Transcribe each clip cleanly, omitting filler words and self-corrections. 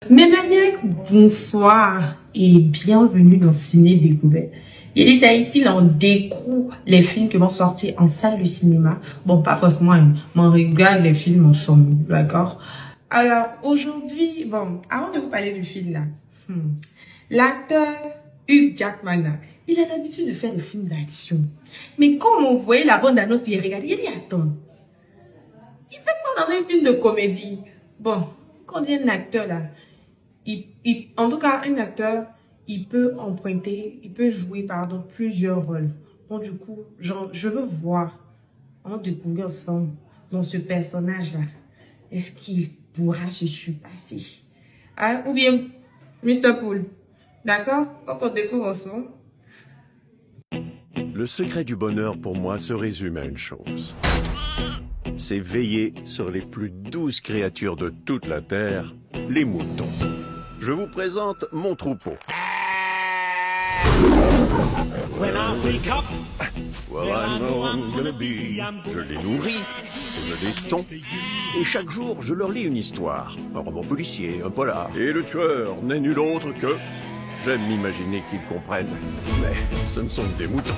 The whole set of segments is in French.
Mes maniaques, bonsoir et bienvenue dans Ciné Découverte. Et c'est ici, là, on découvre les films qui vont sortir en salle de cinéma. Bon, pas forcément, hein, mais on regarde les films ensemble, d'accord? Alors, aujourd'hui, bon, avant de vous parler du film, là, l'acteur Hugh Jackman, là, il a l'habitude de faire des films d'action. Mais quand on voyait la bande-annonce, il regardait, il dit, attends, il fait quoi dans un film de comédie? Bon, quand on dit un acteur, là, en tout cas, un acteur, il peut emprunter, il peut jouer, pardon, plusieurs rôles. Donc, du coup, genre, je veux voir, on va découvrir ensemble dans ce personnage-là. Est-ce qu'il pourra se surpasser? Hein? Ou bien, Mr. Pool. D'accord? Donc, on découvre ensemble. Le secret du bonheur pour moi se résume à une chose. C'est veiller sur les plus douces créatures de toute la terre, les moutons. Je vous présente mon troupeau. Je les nourris, je les tonds, et chaque jour je leur lis une histoire. Un roman policier, un polar. Et le tueur n'est nul autre que... J'aime m'imaginer qu'ils comprennent, mais ce ne sont que des moutons.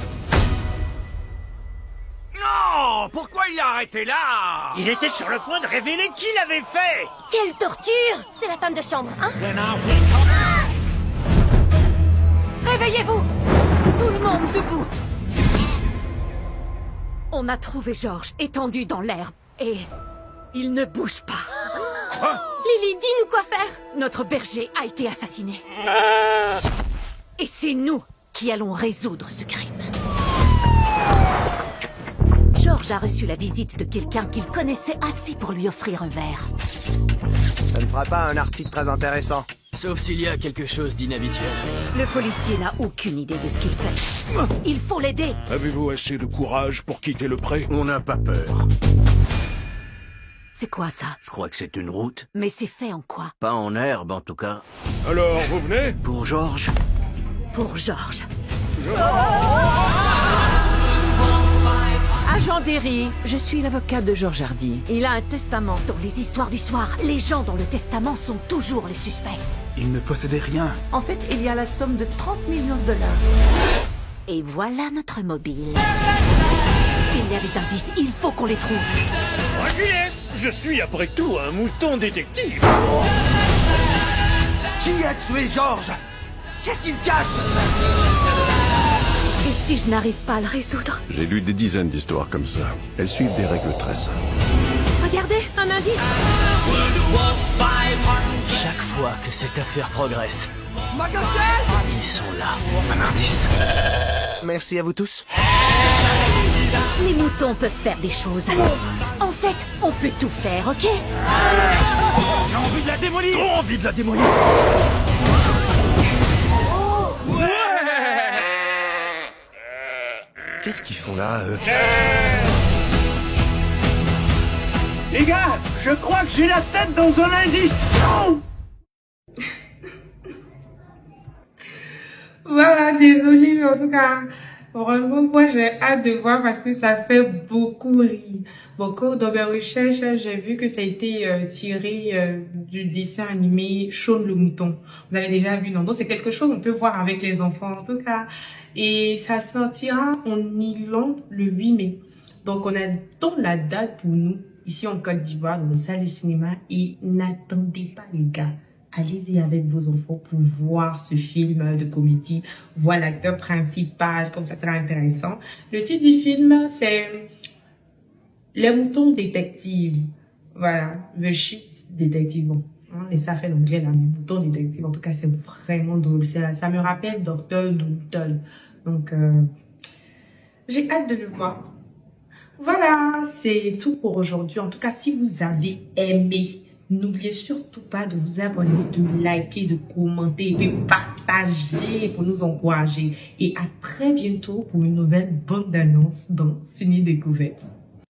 Non! Pourquoi il a arrêté là? Il était sur le point de révéler qui l'avait fait! Quelle torture! C'est la femme de chambre, hein? Réveillez-vous! Tout le monde debout! On a trouvé George étendu dans l'herbe et il ne bouge pas. Quoi? Lily, dis-nous quoi faire! Notre berger a été assassiné. Et c'est nous qui allons résoudre ce crime. George a reçu la visite de quelqu'un qu'il connaissait assez pour lui offrir un verre. Ça ne fera pas un article très intéressant. Sauf s'il y a quelque chose d'inhabituel. Le policier n'a aucune idée de ce qu'il fait. Il faut l'aider. Avez-vous assez de courage pour quitter le pré? On n'a pas peur. C'est quoi ça? Je crois que c'est une route. Mais c'est fait en quoi? Pas en herbe, en tout cas. Alors, vous venez? Pour George. Pour George. Agent Derry, je suis l'avocat de George Hardy. Il a un testament. Dans les histoires du soir, les gens dans le testament sont toujours les suspects. Il ne possédait rien. En fait, il y a la somme de 30 millions de dollars. Et voilà notre mobile. Il y a des indices, il faut qu'on les trouve. Reculez! Je suis après tout un mouton détective! Qui a tué George? Qu'est-ce qu'il cache? Et si je n'arrive pas à le résoudre? J'ai lu des dizaines d'histoires comme ça. Elles suivent des règles très simples. Regardez, un indice. Chaque fois que cette affaire progresse, Magasin! ils sont là. Un indice. Merci à vous tous. Les moutons peuvent faire des choses. En fait, on peut tout faire, ok? J'ai envie de la démolir! Trop envie de la démolir! Qu'est-ce qu'ils font là, eux? Les gars, je crois que j'ai la tête dans un indice! Oh. Voilà, désolé, mais en tout cas, vraiment, moi j'ai hâte de voir parce que ça fait beaucoup rire. Bon, dans mes recherches, j'ai vu que ça a été tiré du dessin animé Shaun le mouton. Vous avez déjà vu, non? Donc c'est quelque chose qu'on peut voir avec les enfants en tout cas. Et ça sortira en Irlande le 8 mai. Donc on a donc la date pour nous, ici en Côte d'Ivoire, dans une salle de cinéma. Et n'attendez pas les gars. Allez-y avec vos enfants pour voir ce film de comédie, voir l'acteur principal, comme ça sera intéressant. Le titre du film, c'est Les moutons détectives. Voilà, The Shit Detective. Bon, mais ça fait l'anglais là, les moutons détectives. En tout cas, c'est vraiment drôle. Ça me rappelle Dr. Dolittle. Donc, j'ai hâte de le voir. Voilà, c'est tout pour aujourd'hui. En tout cas, si vous avez aimé, n'oubliez surtout pas de vous abonner, de liker, de commenter, de partager pour nous encourager. Et à très bientôt pour une nouvelle bande d'annonces dans Ciné Découverte.